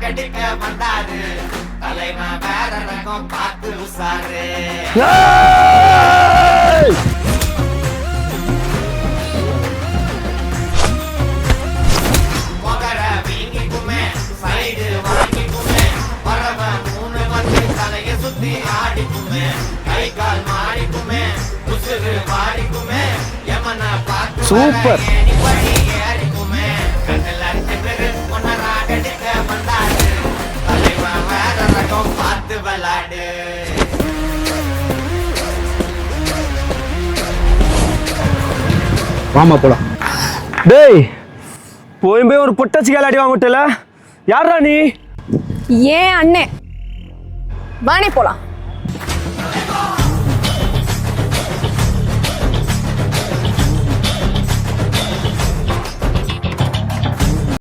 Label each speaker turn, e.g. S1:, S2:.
S1: கடிக்க வந்தாரு தலைவன் வேற ரகம் பார்த்து உசாரு மொகர வீங்கிக்குமே சைடு வாங்கிக்குமே வரவன் மூணு வந்து தலைய சுத்தி ஆடிக்குமே கை கால் மாறிக்குமே உசுறு வாடிக்குமே யமன பார்த்து
S2: சூப்பர்
S1: ஏறிக்குமே கண்ணில் அடிச்சு ஒன்னரா கடிக்க வந்தாரு தலைவன் வேற ரகம் பார்த்து விளாடு
S2: வாமா போலாம். டேய் போய் ஒரு பொட்டாச்சி கால அடி வாங்கிட்டல யாரா நீ?
S3: ஏன் அண்ணே வாணி போலாம்.